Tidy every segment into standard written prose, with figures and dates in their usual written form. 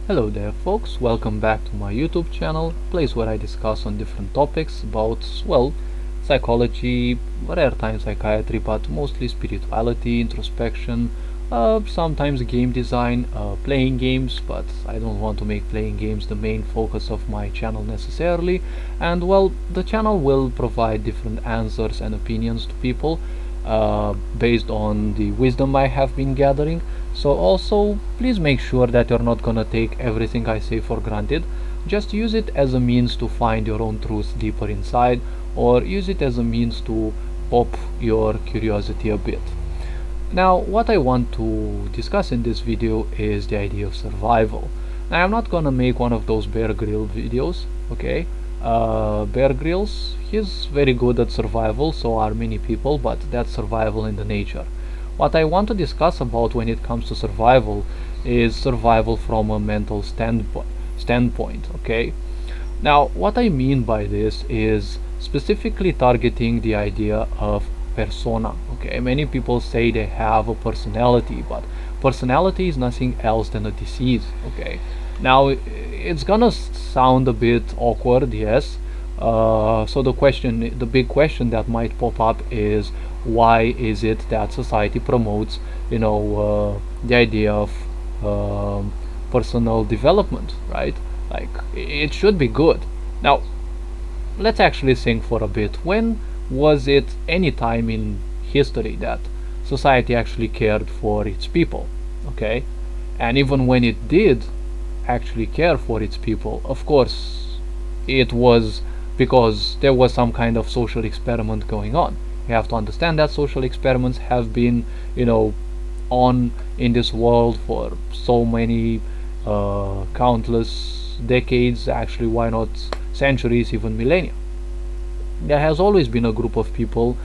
Hello there folks, welcome back to my YouTube channel, place where I discuss on different topics about, well, psychology, rare times psychiatry, but mostly spirituality, introspection, sometimes game design, playing games, but I don't want to make playing games the main focus of my channel necessarily, and well, the channel will provide different answers and opinions to people based on the wisdom I have been gathering. So also please make sure that you're not gonna take everything I say for granted. Just use it as a means to find your own truth deeper inside, or use it as a means to pop your curiosity a bit. Now what I want to discuss in this video is the idea of survival. Now I'm not gonna make one of those Bear Grylls videos, okay? Bear Grylls, he's very good at survival, so are many people, but that's survival in the nature. What I want to discuss about when it comes to survival is survival from a mental standpoint, okay? Now, what I mean by this is specifically targeting the idea of persona, okay? Many people say they have a personality, but personality is nothing else than a disease, okay? Now, it's gonna sound a bit awkward, yes. So the big question that might pop up is, why is it that society promotes, the idea of personal development, right? Like, it should be good. Now, let's actually think for a bit. When was it any time in history that society actually cared for its people, okay? And even when it did actually care for its people, of course, it was because there was some kind of social experiment going on. You have to understand that social experiments have been, on in this world for so many countless decades, actually, why not centuries, even millennia. There has always been a group of people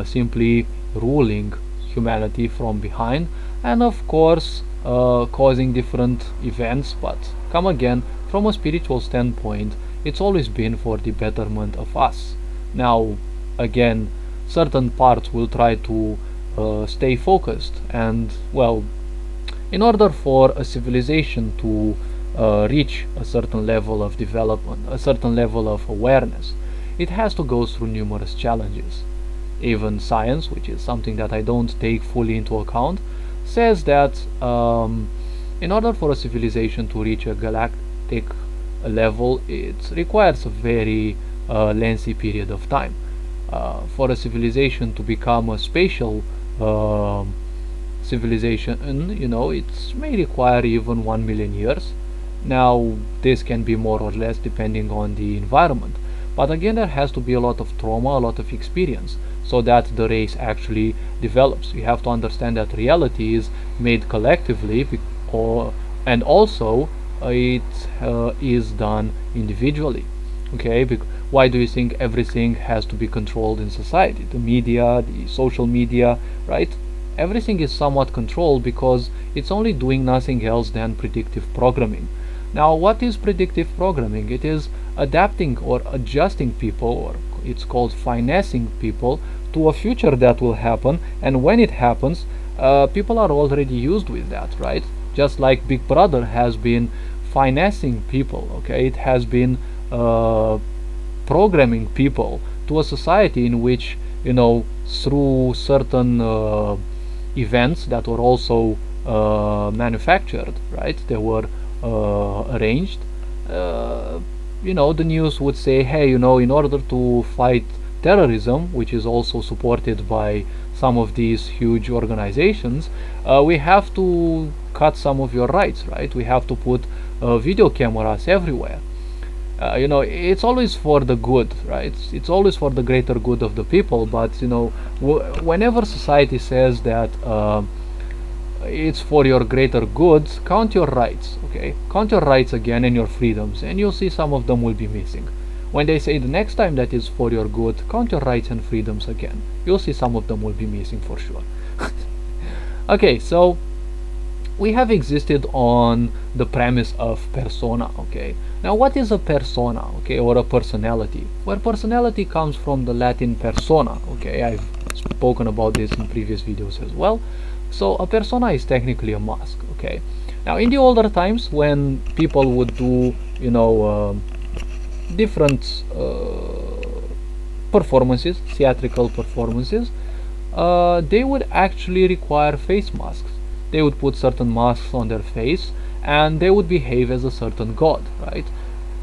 simply ruling humanity from behind, and of course causing different events, but come again, from a spiritual standpoint, it's always been for the betterment of us. Now, again, certain parts will try to stay focused, and well, in order for a civilization to reach a certain level of development, a certain level of awareness, it has to go through numerous challenges. Even science, which is something that I don't take fully into account, says that in order for a civilization to reach a galactic level, it requires a very lengthy period of time. For a civilization to become a spatial civilization, it may require even 1 million years. Now, this can be more or less depending on the environment, but again, there has to be a lot of trauma, a lot of experience, so that the race actually develops. You have to understand that reality is made collectively, and also it is done individually. Okay, why do you think everything has to be controlled in society? The media, the social media, right? Everything is somewhat controlled because it's only doing nothing else than predictive programming. Now, what is predictive programming? It is adapting or adjusting people, or it's called financing people, to a future that will happen, and when it happens, people are already used with that, right? Just like Big Brother has been financing people, okay? It has been programming people to a society in which, through certain events that were also manufactured, right? They were arranged. The news would say, hey, in order to fight terrorism, which is also supported by some of these huge organizations, we have to cut some of your rights, right? We have to put video cameras everywhere. It's always for the good, right? It's always for the greater good of the people, but whenever society says that it's for your greater good, count your rights, okay? Count your rights again and your freedoms, and you'll see some of them will be missing. When they say the next time that is for your good, count your rights and freedoms again, you'll see some of them will be missing for sure. Okay, so we have existed on the premise of persona, okay? Now, what is a persona, okay, or a personality? Well, personality comes from the Latin persona, okay? I've spoken about this in previous videos as well. So a persona is technically a mask, okay? Now, in the older times, when people would do, different performances, theatrical performances, they would actually require face masks. They would put certain masks on their face, and they would behave as a certain god, right?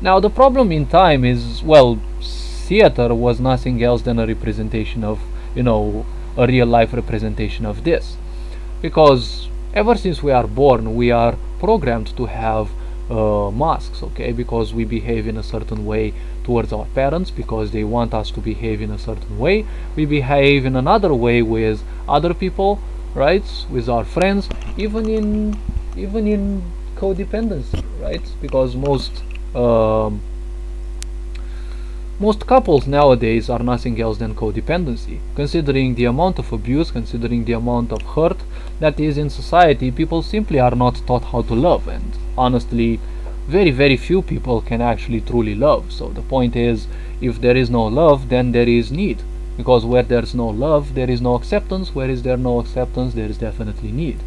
Now, the problem in time is, well, theater was nothing else than a representation of, a real life representation of this. Because ever since we are born, we are programmed to have masks, okay? Because we behave in a certain way towards our parents, because they want us to behave in a certain way. We behave in another way with other people, right? With our friends, even in codependency, right? Because most couples nowadays are nothing else than codependency. Considering the amount of abuse, considering the amount of hurt that is in society, people simply are not taught how to love, and honestly, very, very few people can actually truly love. So the point is, if there is no love, then there is need. Because where there's no love, there is no acceptance. Where is there no acceptance, there is definitely need.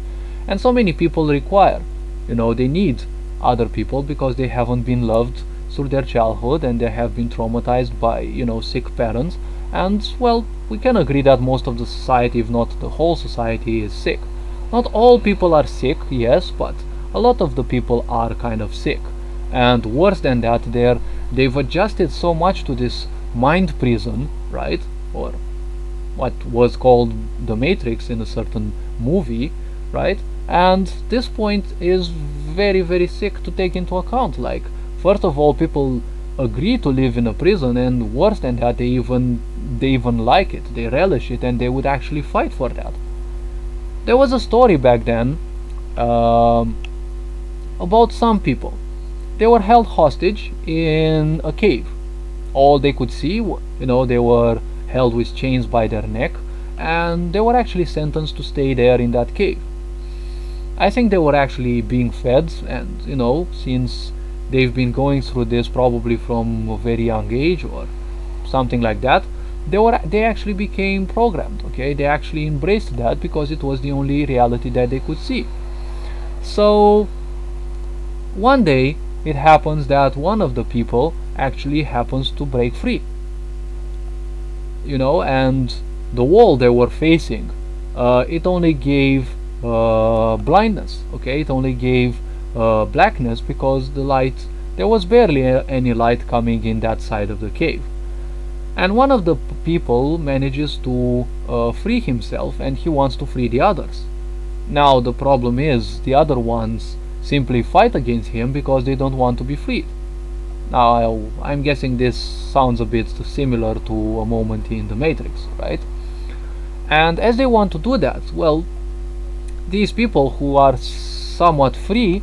And so many people require, they need other people because they haven't been loved through their childhood, and they have been traumatized by, sick parents. And, well, we can agree that most of the society, if not the whole society, is sick. Not all people are sick, yes, but a lot of the people are kind of sick. And worse than that, they've adjusted so much to this mind prison, right? Or what was called the Matrix in a certain movie, right? And this point is very, very sick to take into account. Like, first of all, people agree to live in a prison, and worse than that, they even like it, they relish it, and they would actually fight for that. There was a story back then about some people. They were held hostage in a cave. All they could see, they were held with chains by their neck, and they were actually sentenced to stay there in that cave. I think they were actually being fed, and since they've been going through this probably from a very young age or something like that, they actually became programmed, okay? They actually embraced that because it was the only reality that they could see. So one day it happens that one of the people actually happens to break free, and the wall they were facing, it only gave blindness, okay? It only gave blackness, because there was barely any light coming in that side of the cave. And one of the people manages to free himself, and he wants to free the others. Now the problem is, the other ones simply fight against him because they don't want to be freed. Now I'm guessing this sounds a bit similar to a moment in the Matrix, right? And as they want to do that, well, these people who are somewhat free,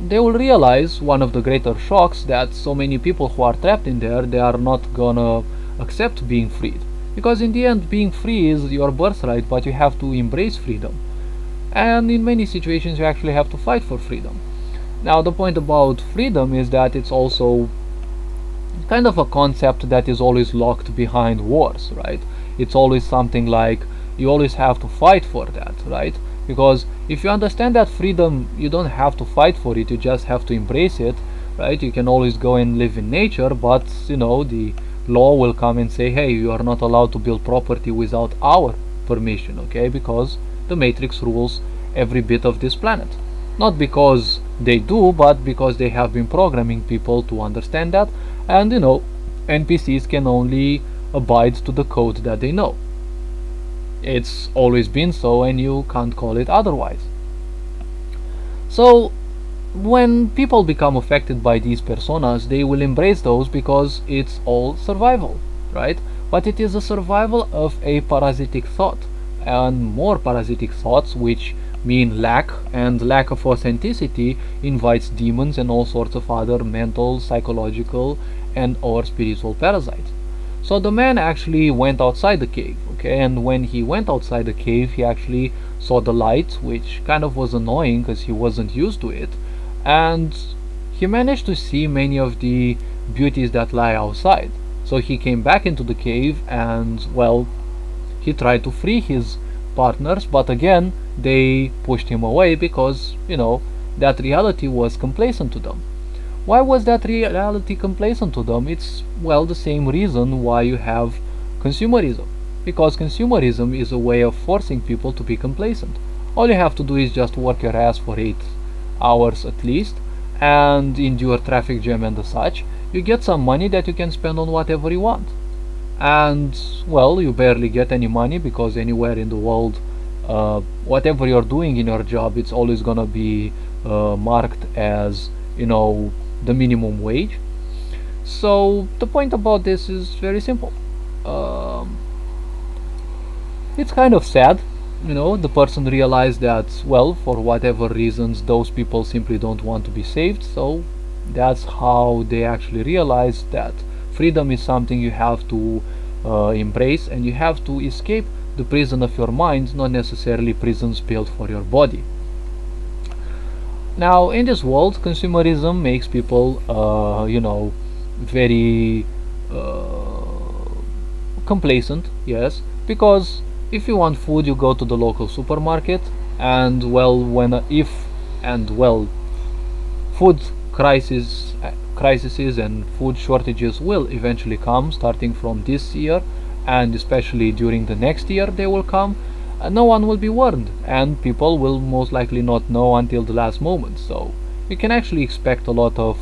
they will realize, one of the greater shocks, that so many people who are trapped in there, they are not gonna accept being freed. Because in the end, being free is your birthright, but you have to embrace freedom. And in many situations, you actually have to fight for freedom. Now, the point about freedom is that it's also kind of a concept that is always locked behind wars, right? It's always something like you always have to fight for that, right? Because if you understand that freedom, you don't have to fight for it, you just have to embrace it, right? You can always go and live in nature, but the law will come and say, hey, you are not allowed to build property without our permission, okay? Because the Matrix rules every bit of this planet. Not because they do, but because they have been programming people to understand that, and NPCs can only abide to the code that they know. It's always been so, and you can't call it otherwise. So when people become affected by these personas, they will embrace those because it's all survival, right? But it is a survival of a parasitic thought, and more parasitic thoughts, which mean lack, and lack of authenticity invites demons and all sorts of other mental, psychological, and or spiritual parasites. So the man actually went outside the cave, okay, and when he went outside the cave, he actually saw the light, which kind of was annoying because he wasn't used to it, and he managed to see many of the beauties that lie outside. So he came back into the cave, and well, he tried to free his partners, but again they pushed him away because that reality was complacent to them. Why was that reality complacent to them? It's, well, the same reason why you have consumerism. Because consumerism is a way of forcing people to be complacent. All you have to do is just work your ass for 8 hours at least and endure traffic jam and the such. You get some money that you can spend on whatever you want. And, well, you barely get any money because anywhere in the world, whatever you're doing in your job, it's always gonna be marked as, the minimum wage. So the point about this is very simple. Um, it's kind of sad, the person realized that, well, for whatever reasons, those people simply don't want to be saved. So that's how they actually realized that freedom is something you have to embrace, and you have to escape the prison of your mind, not necessarily prisons built for your body. Now, in this world, consumerism makes people, very complacent, yes, because if you want food, you go to the local supermarket, and, well, food crises and food shortages will eventually come, starting from this year, and especially during the next year they will come. No one will be warned, and people will most likely not know until the last moment. So you can actually expect a lot of,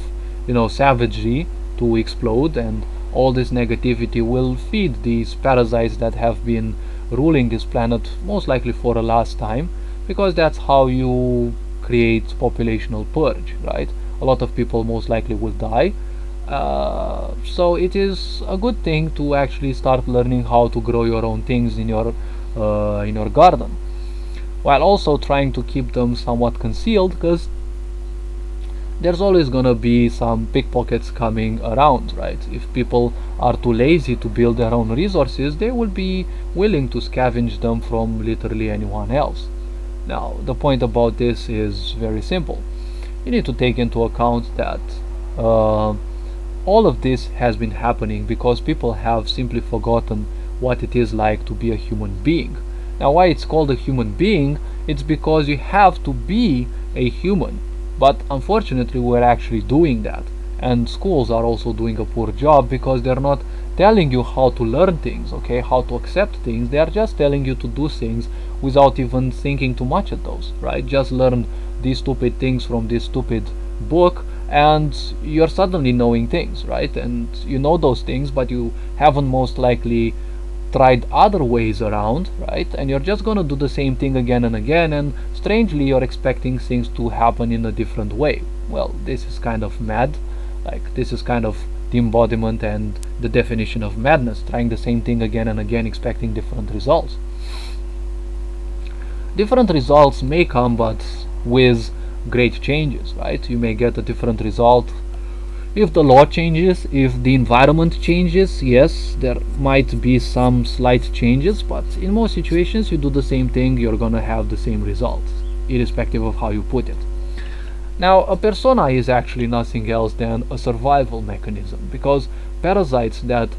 savagery to explode, and all this negativity will feed these parasites that have been ruling this planet most likely for a last time, because that's how you create populational purge, right? A lot of people most likely will die. So it is a good thing to actually start learning how to grow your own things in your garden, while also trying to keep them somewhat concealed, because there's always gonna be some pickpockets coming around, right? If people are too lazy to build their own resources, they will be willing to scavenge them from literally anyone else. Now, the point about this is very simple. You need to take into account that all of this has been happening because people have simply forgotten what it is like to be a human being. Now, why it's called a human being? It's because you have to be a human. But unfortunately, we're actually doing that. And schools are also doing a poor job because they're not telling you how to learn things, okay, how to accept things. They are just telling you to do things without even thinking too much at those, right? Just learn these stupid things from this stupid book, and you're suddenly knowing things, right? And you know those things, but you haven't most likely tried other ways around, right? And you're just gonna do the same thing again and again, and strangely you're expecting things to happen in a different way. Well, this is kind of mad. Like, this is kind of the embodiment and the definition of madness, trying the same thing again and again, expecting different results. Different results may come, but with great changes, right? You may get a different result if the law changes, if the environment changes. Yes, there might be some slight changes, but in most situations you do the same thing, you're gonna have the same results, irrespective of how you put it. Now, a persona is actually nothing else than a survival mechanism, because parasites that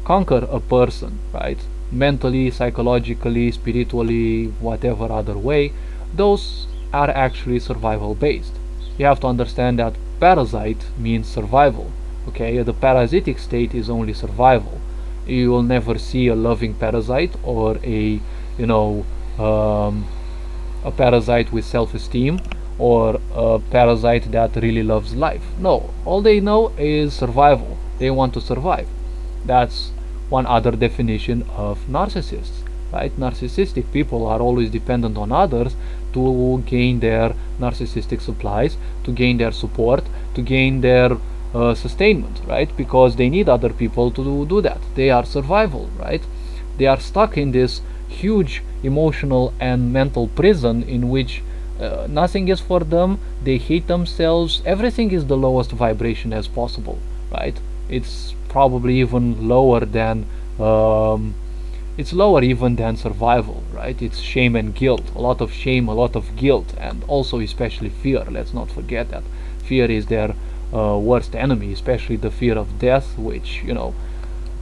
conquer a person, right, mentally, psychologically, spiritually, whatever other way, those are actually survival based. You have to understand that parasite means survival. Okay, the parasitic state is only survival. You will never see a loving parasite or a parasite with self-esteem, or a parasite that really loves life. No, all they know is survival. They want to survive. That's one other definition of narcissists, right? Narcissistic people are always dependent on others to gain their narcissistic supplies, to gain their support, to gain their sustainment, right? Because they need other people to do that. They are survival, right? They are stuck in this huge emotional and mental prison in which nothing is for them. They hate themselves. Everything is the lowest vibration as possible, right? It's probably even lower than it's lower even than survival, right? It's shame and guilt, a lot of shame, a lot of guilt, and also especially fear. Let's not forget that fear is their worst enemy, especially the fear of death, which,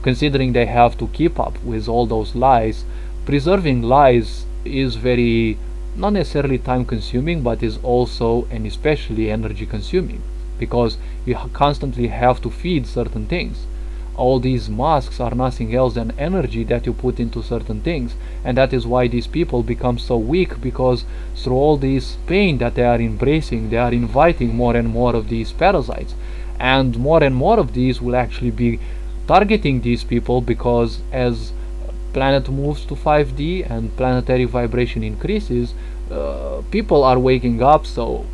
considering they have to keep up with all those lies, preserving lies is very, not necessarily time consuming, but is also and especially energy consuming, because you constantly have to feed certain things. All these masks are nothing else than energy that you put into certain things, and that is why these people become so weak, because through all this pain that they are embracing, they are inviting more and more of these parasites, and more of these will actually be targeting these people, because as planet moves to 5D and planetary vibration increases, people are waking up, so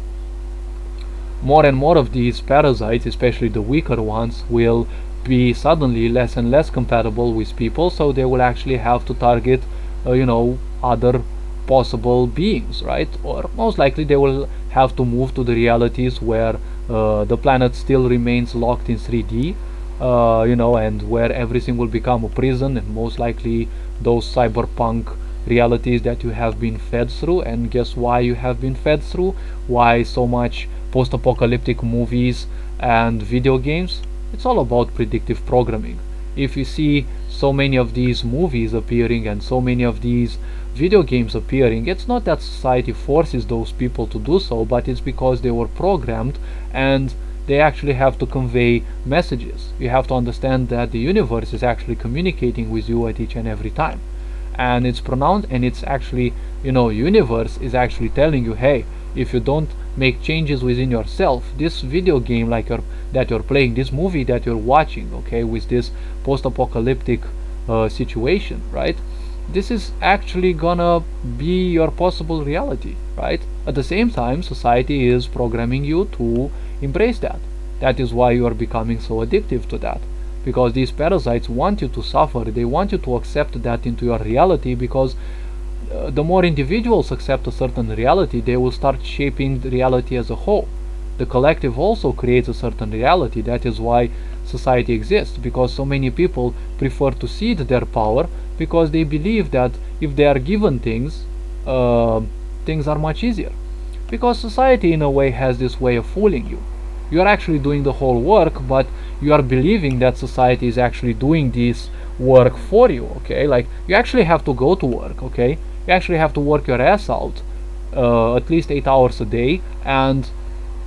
more and more of these parasites, especially the weaker ones, will be suddenly less and less compatible with people, so they will actually have to target other possible beings, right? Or most likely they will have to move to the realities where the planet still remains locked in 3D, and where everything will become a prison, and most likely those cyberpunk realities that you have been fed through. And guess why you have been fed through? Why so much post-apocalyptic movies and video games? It's all about predictive programming. If you see so many of these movies appearing and so many of these video games appearing, it's not that society forces those people to do so, but it's because they were programmed and they actually have to convey messages. You have to understand that the universe is actually communicating with you at each and every time. And it's pronounced, and it's actually, universe is actually telling you, hey, if you don't make changes within yourself, this video game that you're playing, this movie that you're watching, okay, with this post-apocalyptic situation, right? This is actually gonna be your possible reality, right? At the same time, society is programming you to embrace that. That is why you are becoming so addictive to that, because these parasites want you to suffer. They want you to accept that into your reality, because the more individuals accept a certain reality, they will start shaping the reality as a whole. The collective also creates a certain reality. That is why society exists, because so many people prefer to cede their power, because they believe that if they are given things, things are much easier. Because society in a way has this way of fooling you. You are actually doing the whole work, but you are believing that society is actually doing this work for you, okay? Like, you actually have to go to work, okay? You actually have to work your ass out, at least 8 hours a day, and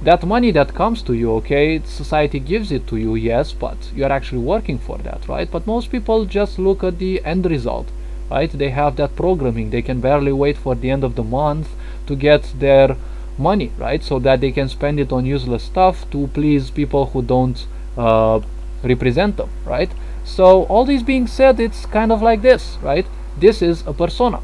that money that comes to you, okay, society gives it to you, yes, but you're actually working for that, right? But most people just look at the end result, right? They have that programming. They can barely wait for the end of the month to get their money, right? So that they can spend it on useless stuff to please people who don't represent them, right? So all this being said, it's kind of like this, right? This is a persona,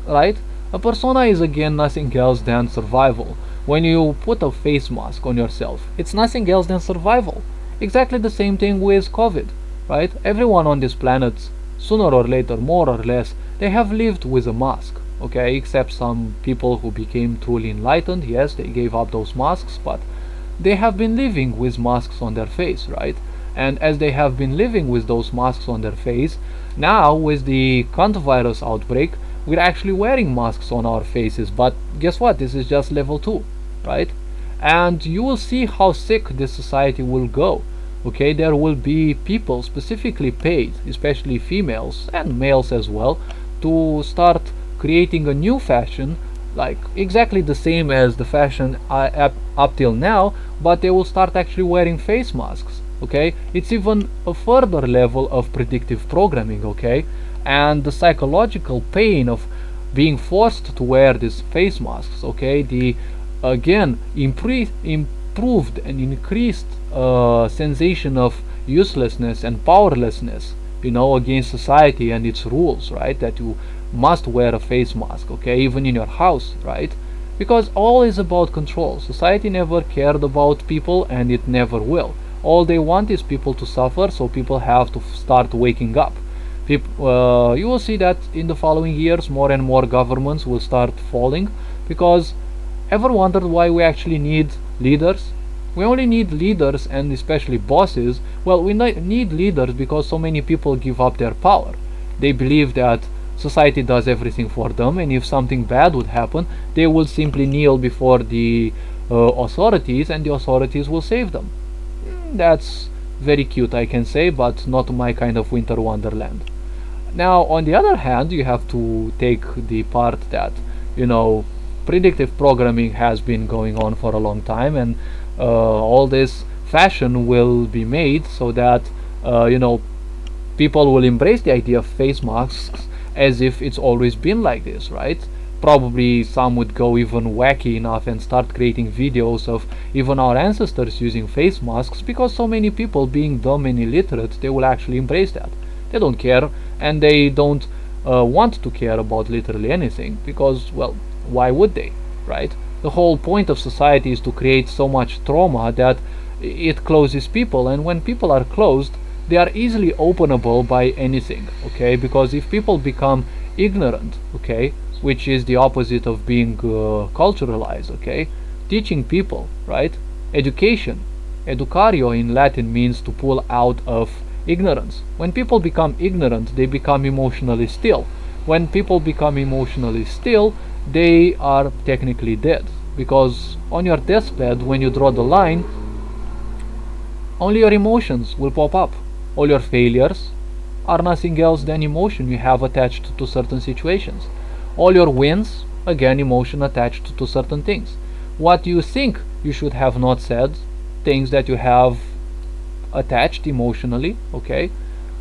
right? A persona is again nothing else than survival. When you put a face mask on yourself, it's nothing else than survival. Exactly the same thing with COVID, right? Everyone on this planet, sooner or later, more or less, they have lived with a mask, okay? Except some people who became truly enlightened, yes, they gave up those masks, but they have been living with masks on their face, right? And as they have been living with those masks on their face, now with the cuntvirus outbreak, we're actually wearing masks on our faces. But guess what? This is just level 2, right? And you will see how sick this society will go. Okay, there will be people specifically paid, especially females and males as well, to start creating a new fashion, like exactly the same as the fashion up till now, but they will start actually wearing face masks. Okay, it's even a further level of predictive programming, okay? And the psychological pain of being forced to wear these face masks, okay? The again improved and increased sensation of uselessness and powerlessness, against society and its rules, right? That you must wear a face mask, okay, even in your house, right? Because all is about control. Society never cared about people, and it never will. All they want is people to suffer, so people have to start waking up. You will see that in the following years more and more governments will start falling, because ever wondered why we actually need leaders? We only need leaders, and especially bosses. Well, we need leaders because so many people give up their power. They believe that society does everything for them, and if something bad would happen, they will simply kneel before the authorities, and the authorities will save them. That's very cute, I can say, but not my kind of winter wonderland. Now, on the other hand, you have to take the part that, you know, predictive programming has been going on for a long time, and all this fashion will be made so that, you know, people will embrace the idea of face masks as if it's always been like this, right? Probably some would go even wacky enough and start creating videos of even our ancestors using face masks, because so many people, being dumb and illiterate, they will actually embrace that. They don't care, and they don't want to care about literally anything, because, well, why would they, right? The whole point of society is to create so much trauma that it closes people, and when people are closed, they are easily openable by anything, okay? Because if people become ignorant, okay, which is the opposite of being culturalized, okay, teaching people, right? Education, educario in Latin means to pull out of ignorance. When people become ignorant, they become emotionally still. When people become emotionally still, they are technically dead, because on your deathbed, when you draw the line, only your emotions will pop up. All your failures are nothing else than emotion you have attached to certain situations. All your wins, again, emotion attached to certain things. What you think you should have not said, things that you have attached emotionally, okay?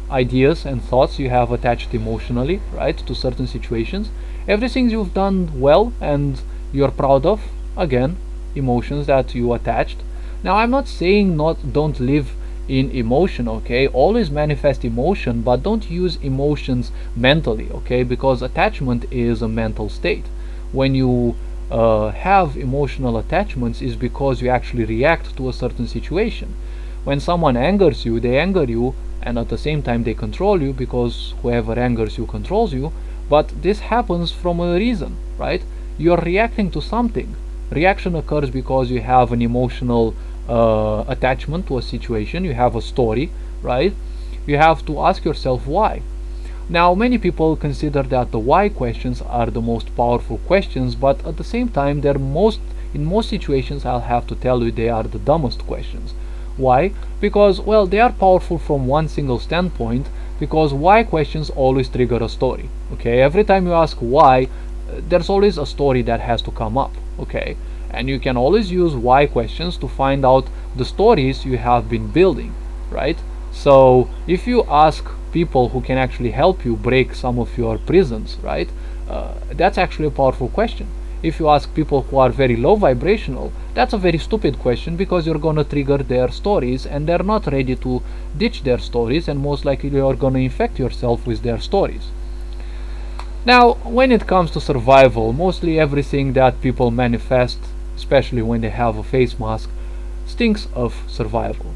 Ideas and thoughts you have attached emotionally, right, to certain situations. Everything you've done well and you're proud of, again, emotions that you attached. Now, I'm not saying don't live in emotion, okay? Always manifest emotion, but don't use emotions mentally, okay? Because attachment is a mental state. When you have emotional attachments, is because you actually react to a certain situation. When someone angers you, they anger you, and at the same time they control you, because whoever angers you controls you. But this happens from a reason, right? You're reacting to something. Reaction occurs because you have an emotional attachment to a situation, you have a story, right? You have to ask yourself why. Now, many people consider that the why questions are the most powerful questions, but at the same time, in most situations, I'll have to tell you, they are the dumbest questions. Why? Because, well, they are powerful from one single standpoint, because why questions always trigger a story, okay? Every time you ask why, there's always a story that has to come up, okay? And you can always use why questions to find out the stories you have been building, right? So if you ask people who can actually help you break some of your prisons, right, that's actually a powerful question. If you ask people who are very low vibrational, that's a very stupid question, because you're gonna trigger their stories, and they're not ready to ditch their stories, and most likely you're gonna infect yourself with their stories. Now, when it comes to survival, mostly everything that people manifest, especially when they have a face mask, stinks of survival.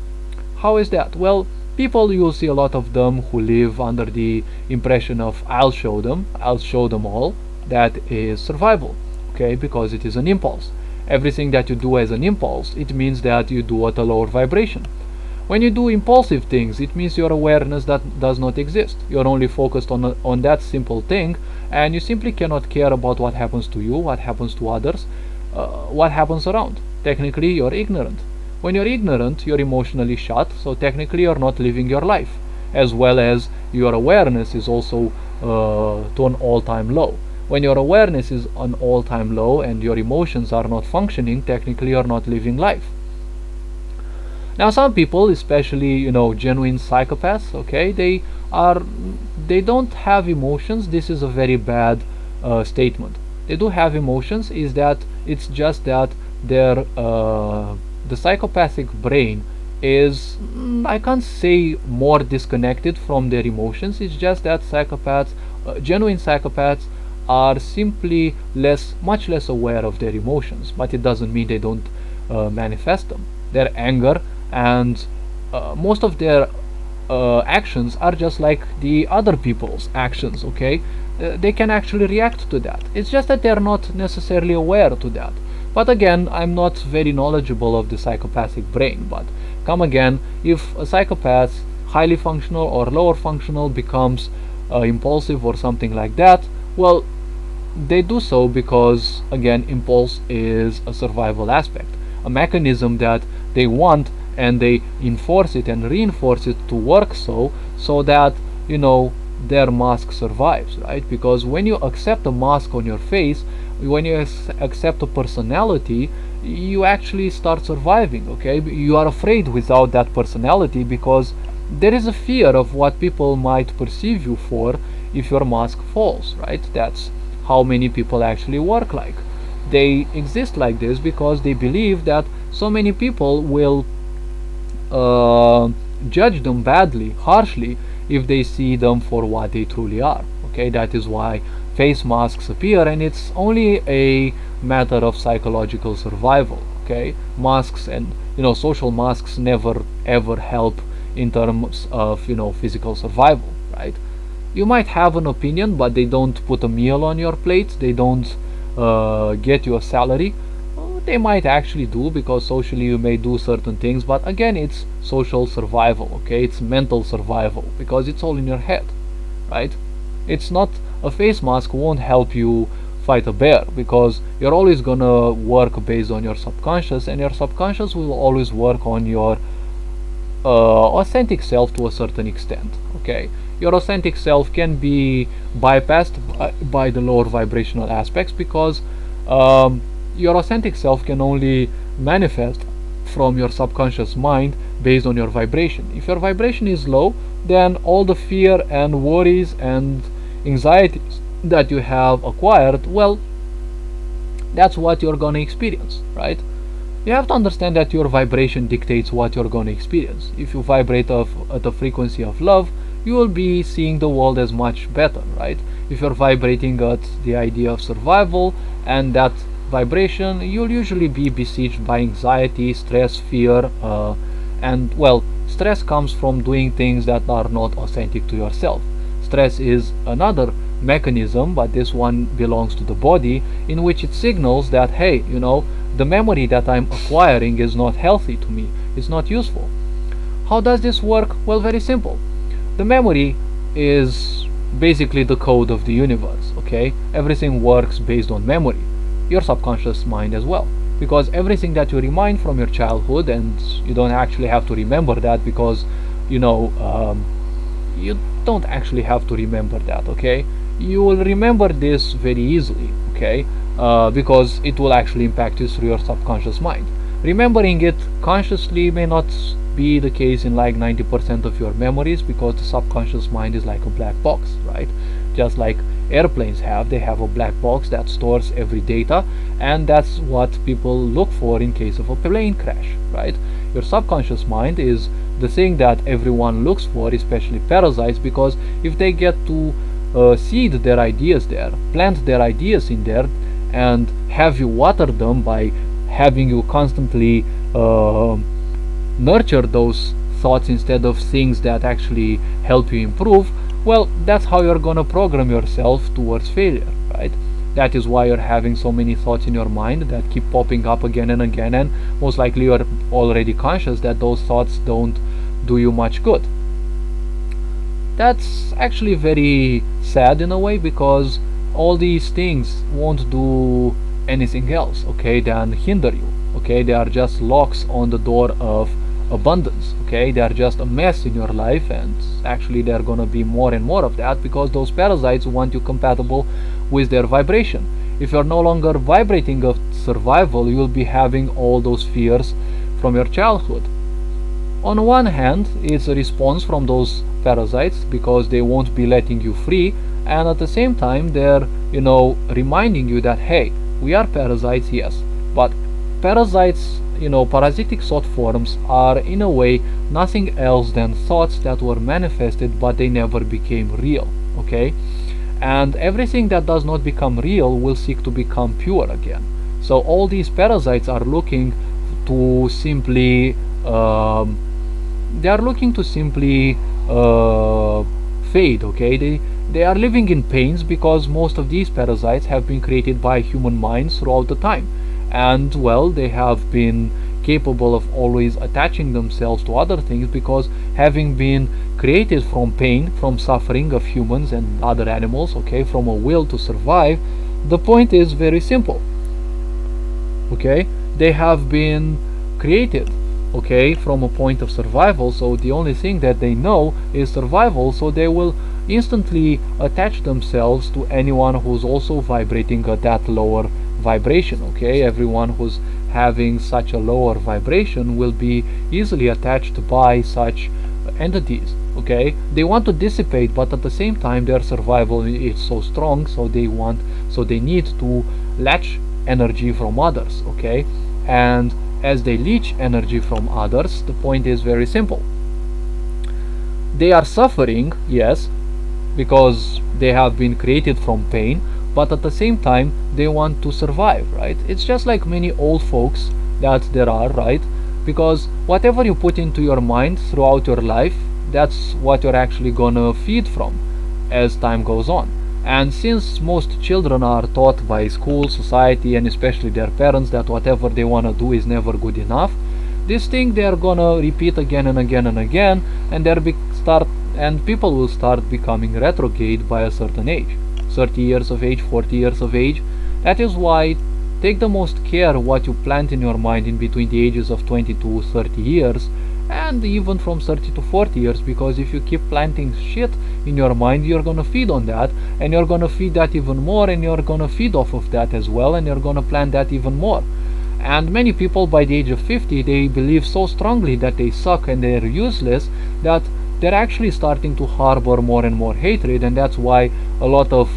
How is that? Well, people, you'll see a lot of them who live under the impression of I'll show them all. That is survival, okay? Because it is an impulse. Everything that you do as an impulse, it means that you do at a lower vibration. When you do impulsive things, it means your awareness that does not exist. You're only focused on that simple thing, and you simply cannot care about what happens to you, what happens to others, what happens around. Technically, you're ignorant. When you're ignorant, you're emotionally shut, so technically you're not living your life, as well as your awareness is also to an all-time low. When your awareness is an all-time low and your emotions are not functioning, technically you're not living life. Now, some people, especially, you know, genuine psychopaths, okay, they don't have emotions. This is a very bad statement. They do have emotions, is that it's just that their the psychopathic brain is, I can't say more disconnected from their emotions. It's just that psychopaths, genuine psychopaths, are simply much less aware of their emotions, but it doesn't mean they don't manifest them. Their anger and most of their actions are just like the other people's actions, okay? They can actually react to that. It's just that they're not necessarily aware to that. But again, I'm not very knowledgeable of the psychopathic brain, but come again, if a psychopath, highly functional or lower functional, becomes impulsive or something like that, well, they do so because, again, impulse is a survival aspect, a mechanism that they want, and they enforce it and reinforce it to work so that, you know, their mask survives, right? Because when you accept a mask on your face, when you accept a personality, you actually start surviving, okay? You are afraid without that personality because there is a fear of what people might perceive you for if your mask falls, right? That's how many people actually work like. They exist like this because they believe that so many people will uh, judge them badly, harshly, if they see them for what they truly are. Okay, that is why face masks appear, and it's only a matter of psychological survival. Okay, masks and social masks never ever help in terms of physical survival, right? You might have an opinion, but they don't put a meal on your plate. They don't get you a salary. They might actually do, because socially you may do certain things, but again, it's social survival, okay? It's mental survival, because it's all in your head, right? It's not, a face mask won't help you fight a bear, because you're always gonna work based on your subconscious, and your subconscious will always work on your authentic self to a certain extent, okay? Your authentic self can be bypassed by the lower vibrational aspects, because your authentic self can only manifest from your subconscious mind based on your vibration. If your vibration is low, then all the fear and worries and anxieties that you have acquired, well, that's what you're gonna experience, right? You have to understand that your vibration dictates what you're gonna experience. If you vibrate at a frequency of love, you will be seeing the world as much better, right? If you're vibrating at the idea of survival and that vibration, you'll usually be besieged by anxiety, stress, fear, and well, stress comes from doing things that are not authentic to yourself. Stress is another mechanism, but this one belongs to the body, in which it signals that, hey, the memory that I'm acquiring is not healthy to me, it's not useful. How does this work? Well, very simple. The memory is basically the code of the universe, okay? Everything works based on memory. Your subconscious mind as well, because everything that you remind from your childhood, and you don't actually have to remember that, because you don't actually have to remember that, okay? You will remember this very easily, okay? Because it will actually impact you through your subconscious mind. Remembering it consciously may not be the case in like 90% of your memories, because the subconscious mind is like a black box, right? Just like airplanes they have a black box that stores every data, and that's what people look for in case of a plane crash, right? Your subconscious mind is the thing that everyone looks for, especially parasites, because if they get to seed their ideas there, plant their ideas in there, and have you water them by having you constantly nurture those thoughts instead of things that actually help you improve, well, that's how you're gonna program yourself towards failure, right? That is why you're having so many thoughts in your mind that keep popping up again and again, and most likely you're already conscious that those thoughts don't do you much good. That's actually very sad in a way, because all these things won't do anything else, okay, than hinder you, okay? They are just locks on the door of abundance, okay? They are just a mess in your life, and actually they're gonna be more and more of that, because those parasites want you compatible with their vibration. If you're no longer vibrating of survival, you'll be having all those fears from your childhood. On one hand, it's a response from those parasites, because they won't be letting you free, and at the same time they're reminding you that, hey, we are parasites, yes, but parasites, parasitic thought forms are in a way nothing else than thoughts that were manifested but they never became real, okay? And everything that does not become real will seek to become pure again. So all these parasites are looking to simply fade, okay? They are living in pains, because most of these parasites have been created by human minds throughout the time, and well, they have been capable of always attaching themselves to other things, because having been created from pain, from suffering of humans and other animals, okay, from a will to survive, the point is very simple, okay? They have been created, okay, from a point of survival, so the only thing that they know is survival, so they will instantly attach themselves to anyone who's also vibrating at that lower vibration. Okay, everyone who's having such a lower vibration will be easily attached by such entities. Okay, they want to dissipate, but at the same time their survival is so strong, so they need to latch energy from others. Okay, and as they leech energy from others, the point is very simple. They are suffering, yes, because they have been created from pain, but at the same time they want to survive, right? It's just like many old folks that there are, right? Because whatever you put into your mind throughout your life, that's what you're actually gonna feed from as time goes on. And since most children are taught by school, society, and especially their parents that whatever they wanna do is never good enough, this thing they're gonna repeat again and again and again, and people will start becoming retrograde by a certain age, 30 years of age, 40 years of age. That is why take the most care what you plant in your mind in between the ages of 20 to 30 years, and even from 30 to 40 years, because if you keep planting shit in your mind, you're gonna feed on that, and you're gonna feed that even more, and you're gonna feed off of that as well, and you're gonna plant that even more. And many people by the age of 50, they believe so strongly that they suck and they're useless that they're actually starting to harbor more and more hatred, and that's why a lot of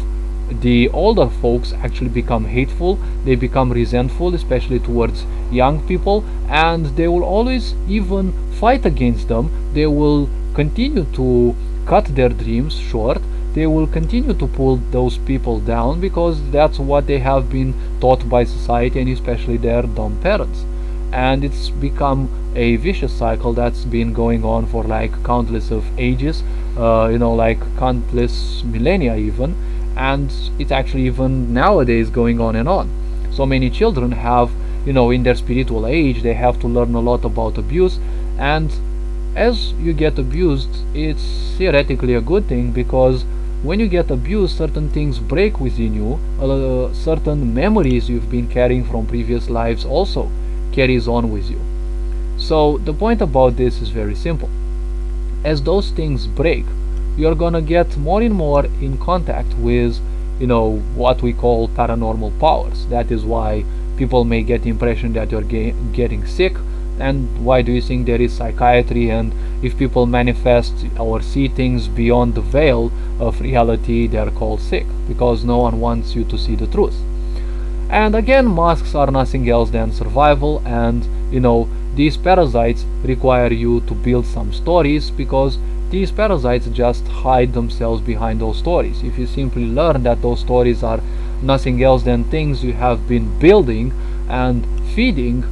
the older folks actually become hateful, they become resentful, especially towards young people, and they will always even fight against them. They will continue to cut their dreams short, they will continue to pull those people down, because that's what they have been taught by society and especially their dumb parents. And it's become a vicious cycle that's been going on for like countless of ages, like countless millennia even, and it's actually even nowadays going on and on. So many children have, in their spiritual age, they have to learn a lot about abuse, and as you get abused, it's theoretically a good thing, because when you get abused, certain things break within you, certain memories you've been carrying from previous lives also carries on with you. So the point about this is very simple. As those things break, you're gonna get more and more in contact with, what we call paranormal powers. That is why people may get the impression that you're getting sick. And why do you think there is psychiatry? And if people manifest or see things beyond the veil of reality, they're called sick, because no one wants you to see the truth. And again, masks are nothing else than survival, and these parasites require you to build some stories, because these parasites just hide themselves behind those stories. If you simply learn that those stories are nothing else than things you have been building and feeding,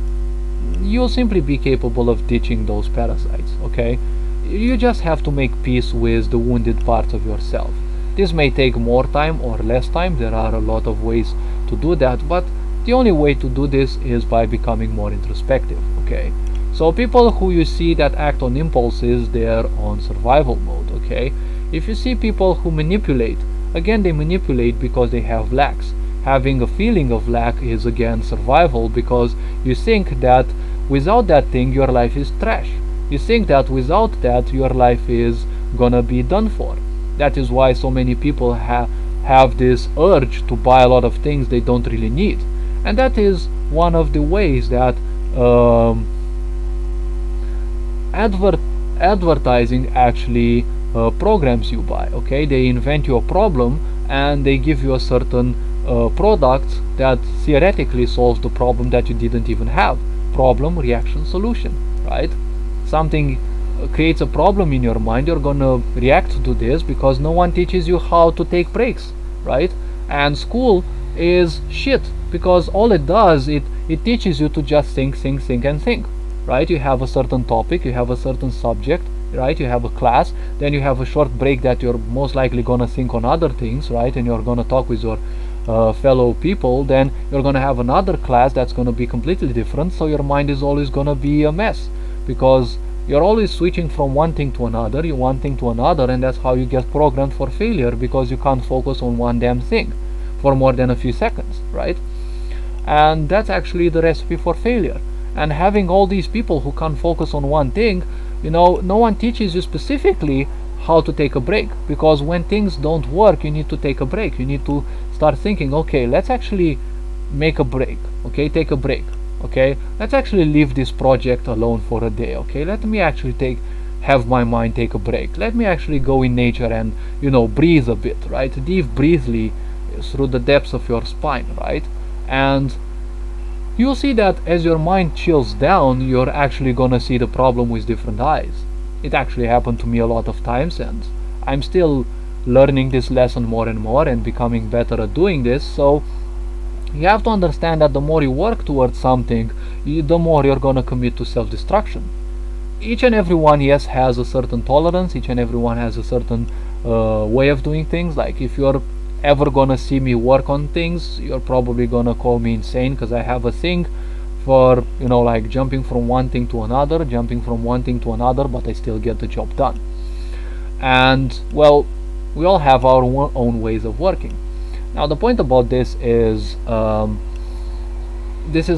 you'll simply be capable of ditching those parasites. Okay, you just have to make peace with the wounded parts of yourself. This may take more time or less time. There are a lot of ways to do that, but the only way to do this is by becoming more introspective. Okay, so people who you see that act on impulses, they're on survival mode. Okay, if you see people who manipulate, again, they manipulate because they have lacks. Having a feeling of lack is again survival, because you think that without that thing your life is trash. You think that without that your life is gonna be done for. That is why so many people have this urge to buy a lot of things they don't really need. And that is one of the ways that advertising actually programs you by. Okay, they invent you a problem and they give you a certain product that theoretically solves the problem that you didn't even have. Problem, reaction, solution, right? Something creates a problem in your mind, you're gonna react to this because no one teaches you how to take breaks, right? And school is shit, because all it does, it teaches you to just think, right? You have a certain topic, you have a certain subject, right? You have a class, then you have a short break that you're most likely gonna think on other things, right? And you're gonna talk with your fellow people. Then you're gonna have another class that's gonna be completely different, so your mind is always gonna be a mess, because you're always switching from one thing to another, and that's how you get programmed for failure, because you can't focus on one damn thing for more than a few seconds, right? And that's actually the recipe for failure. And having all these people who can't focus on one thing, no one teaches you specifically how to take a break, because when things don't work you need to take a break. You need to start thinking, okay, let's actually make a break, okay, take a break, okay, let's actually leave this project alone for a day, okay, let me actually have my mind take a break, let me actually go in nature and breathe a bit, right, deep breathly through the depths of your spine, right? And you'll see that as your mind chills down, you're actually gonna see the problem with different eyes. It actually happened to me a lot of times, and I'm still learning this lesson more and more and becoming better at doing this. So you have to understand that the more you work towards something, the more you're gonna commit to self-destruction. Each and every one, yes, has a certain tolerance. Each and every one has a certain way of doing things. Like if you're ever gonna see me work on things, you're probably gonna call me insane, because I have a thing for like jumping from one thing to another, but I still get the job done. And well, we all have our own ways of working. Now the point about this is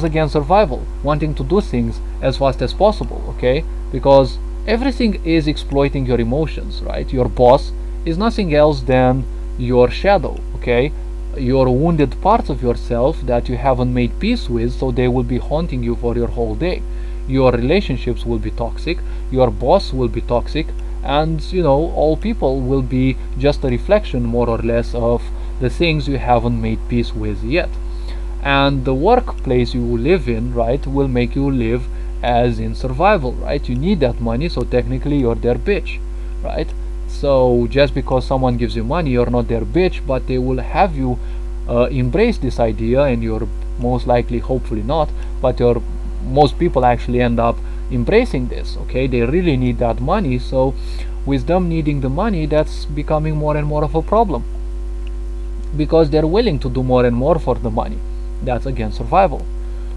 again survival, wanting to do things as fast as possible, okay, because everything is exploiting your emotions, right? Your boss is nothing else than your shadow, okay, your wounded parts of yourself that you haven't made peace with, so they will be haunting you for your whole day. Your relationships will be toxic, your boss will be toxic, and all people will be just a reflection more or less of the things you haven't made peace with yet. And the workplace you live in, right, will make you live as in survival, right? You need that money, so technically you're their bitch, right? So just because someone gives you money, you're not their bitch, but they will have you embrace this idea, and you're most likely, hopefully not, but most people actually end up embracing this, okay? They really need that money, so with them needing the money, that's becoming more and more of a problem, because they're willing to do more and more for the money. That's again survival.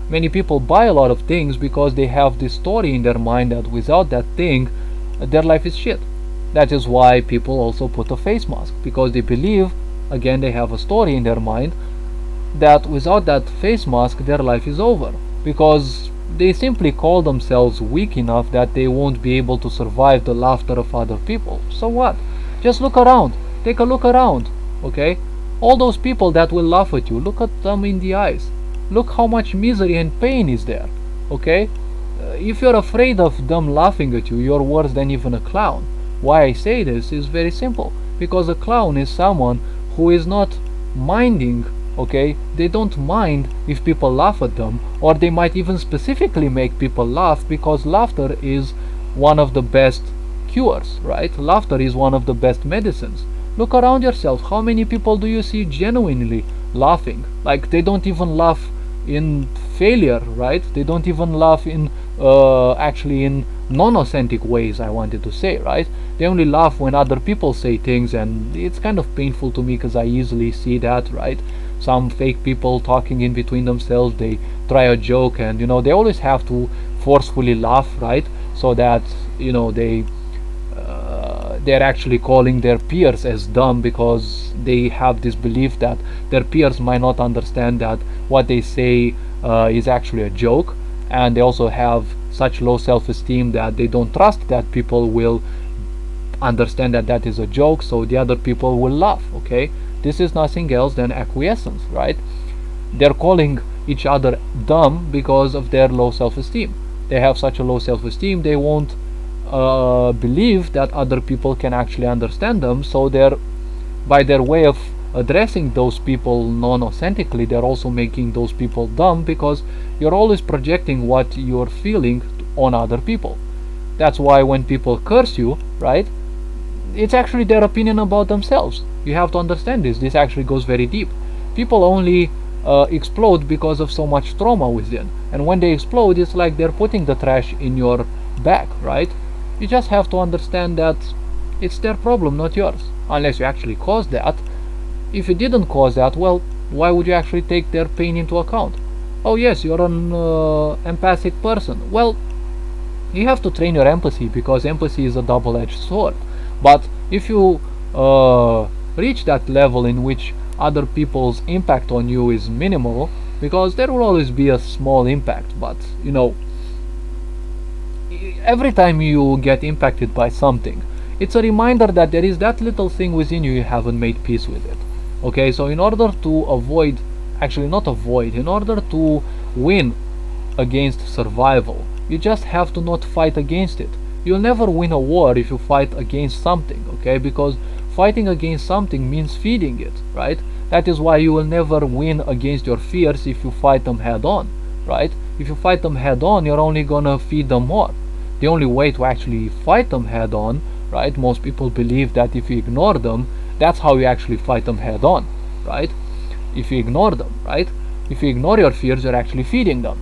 Many people buy a lot of things because they have this story in their mind that without that thing, their life is shit. That is why people also put a face mask, because they believe, again, they have a story in their mind that without that face mask their life is over, because they simply call themselves weak enough that they won't be able to survive the laughter of other people. So what? Just look around. Take a look around, okay? All those people that will laugh at you, look at them in the eyes. Look how much misery and pain is there, okay? If you're afraid of them laughing at you, you're worse than even a clown. Why I say this is very simple, because a clown is someone who is not minding, okay? They don't mind if people laugh at them, or they might even specifically make people laugh, because laughter is one of the best cures, right? Laughter is one of the best medicines. Look around yourself. How many people do you see genuinely laughing? Like, they don't even laugh in failure, right? They don't even laugh in actually in non-authentic ways, I wanted to say, right? They only laugh when other people say things, and it's kind of painful to me, because I easily see that, right? Some fake people talking in between themselves, they try a joke, and they always have to forcefully laugh, right? So that they're actually calling their peers as dumb, because they have this belief that their peers might not understand that what they say is actually a joke, and they also have such low self-esteem that they don't trust that people will understand that that is a joke, so the other people will laugh, okay? This is nothing else than acquiescence, right? They're calling each other dumb because of their low self-esteem. They have such a low self-esteem, they won't believe that other people can actually understand them, so by their way of addressing those people non-authentically, they're also making those people dumb, because you're always projecting what you're feeling on other people. That's why when people curse you, right, it's actually their opinion about themselves. You have to understand this. This actually goes very deep. People only explode because of so much trauma within, and when they explode, it's like they're putting the trash in your back, right? You just have to understand that it's their problem, not yours, unless you actually caused that. If you didn't cause that, well, why would you actually take their pain into account? Oh yes, you're an empathic person. Well, you have to train your empathy, because empathy is a double-edged sword. But if you reach that level in which other people's impact on you is minimal, because there will always be a small impact, but every time you get impacted by something, It's a reminder that there is that little thing within you haven't made peace with it. Okay, so in order to avoid, actually not avoid, in order to win against survival, you just have to not fight against it. You'll never win a war if you fight against something, okay? Because fighting against something means feeding it, right? That is why you will never win against your fears if you fight them head on, right? If you fight them head on, you're only gonna feed them more. The only way to actually fight them head on, right? Most people believe that if you ignore them, that's how you actually fight them head on, right? If you ignore them, right? If you ignore your fears, you're actually feeding them.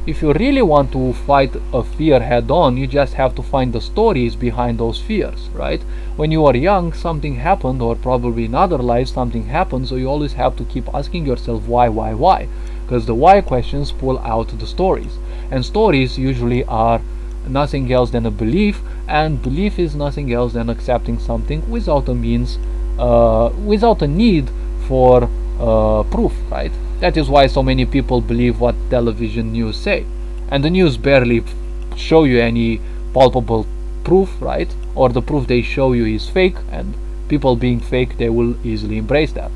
If you really want to fight a fear head on, you just have to find the stories behind those fears, right? When you are young, something happened, or probably in other lives something happened, so you always have to keep asking yourself why? Because the why questions pull out the stories. And stories usually are nothing else than a belief, and belief is nothing else than accepting something without a means, without a need for proof, right? That is why so many people believe what television news say, and the news barely show you any palpable proof, right? Or the proof they show you is fake, and people being fake, they will easily embrace that.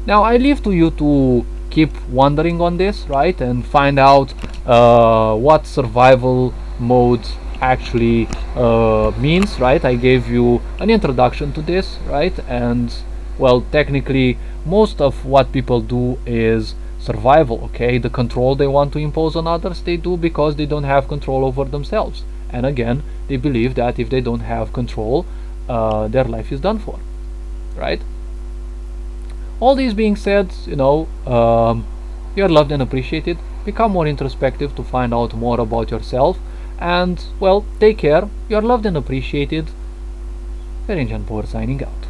Now I leave to you to keep wondering on this, right, and find out what survival mode actually means, right? I gave you an introduction to this, right? And well, technically most of what people do is survival, okay? The control they want to impose on others, they do because they don't have control over themselves, and again, they believe that if they don't have control, their life is done for, right? All these being said, you're loved and appreciated. Become more introspective to find out more about yourself, and well, take care. You're loved and appreciated. Ferenc Power signing out.